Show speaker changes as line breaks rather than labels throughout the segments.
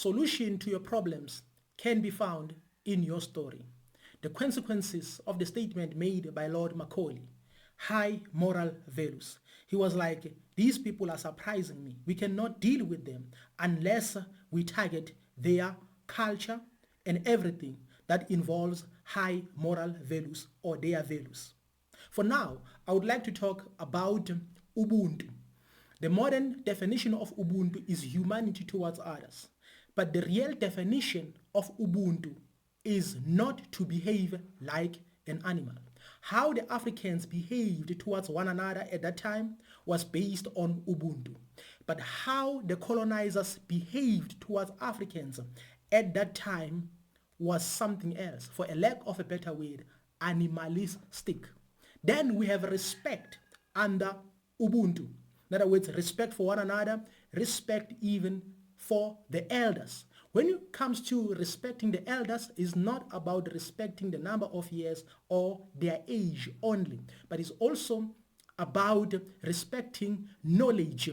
solution to your problems can be found in your story. The consequences of the statement made by Lord Macaulay, high moral values. He was like, these people are surprising me. We cannot deal with them unless we target their culture and everything that involves high moral values or their values. For now, I would like to talk about Ubuntu. The modern definition of Ubuntu is humanity towards others. But the real definition of Ubuntu is not to behave like an animal. How the Africans behaved towards one another at that time was based on Ubuntu. But how the colonizers behaved towards Africans at that time was something else. For a lack of a better word, animalistic. Then we have respect under Ubuntu. In other words, respect for one another, respect even for the elders. When it comes to respecting the elders, it's not about respecting the number of years or their age only, but it's also about respecting knowledge,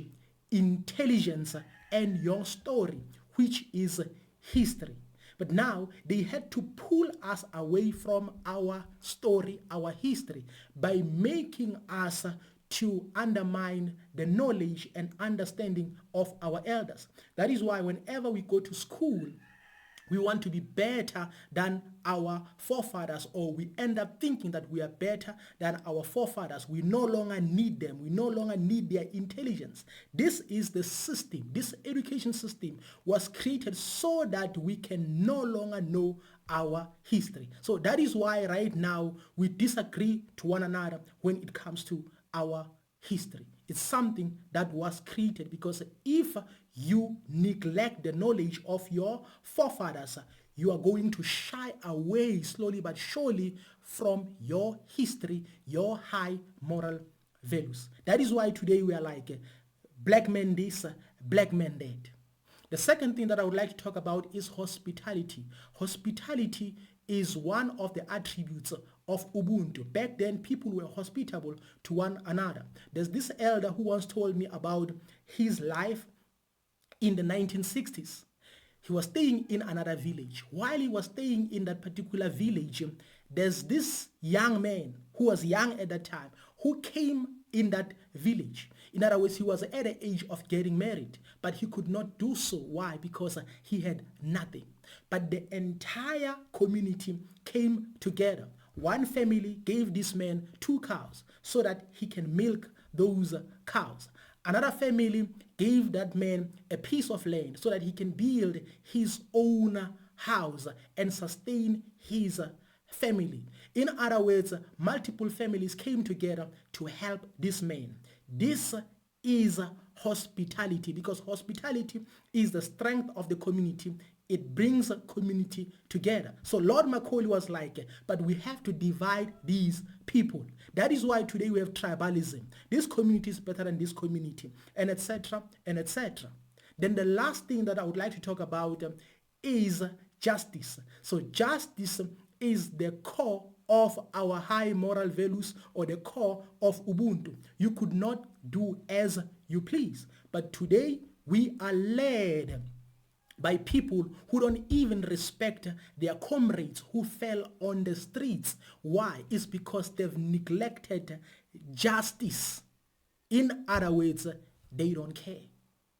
intelligence, and your story, which is history. But now they had to pull us away from our story, our history, by making us to undermine the knowledge and understanding of our elders. That is why whenever we go to school, we want to be better than our forefathers, or we end up thinking that we are better than our forefathers. We no longer need them. We no longer need their intelligence. This is the system. This education system was created so that we can no longer know our history. So that is why right now we disagree to one another when it comes to our history. It's something that was created because if you neglect the knowledge of your forefathers, you are going to shy away slowly but surely from your history, your high moral values. That is why today we are like black men this, black men that. The second thing that I would like to talk about is hospitality. Hospitality is one of the attributes of Ubuntu. Back then, people were hospitable to one another. There's this elder who once told me about his life in the 1960s. He was staying in another village. While he was staying in that particular village, there's this young man who was young at that time who came in that village. In other words, he was at the age of getting married, but he could not do so. Why? Because he had nothing. But the entire community came together. One family gave this man 2 cows so that he can milk those cows. Another family gave that man a piece of land so that he can build his own house and sustain his family. In other words, multiple families came together to help this man. This is hospitality, because hospitality is the strength of the community. It brings a community together. So Lord Macaulay was like, but we have to divide these people. That is why today we have tribalism. This community is better than this community, and etc. and etc. Then the last thing that I would like to talk about is justice. So justice is the core of our high moral values, or the core of Ubuntu. You could not do as you please. But today we are led by people who don't even respect their comrades who fell on the streets. Why? It's because they've neglected justice. In other words, they don't care.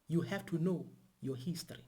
You have to know your history.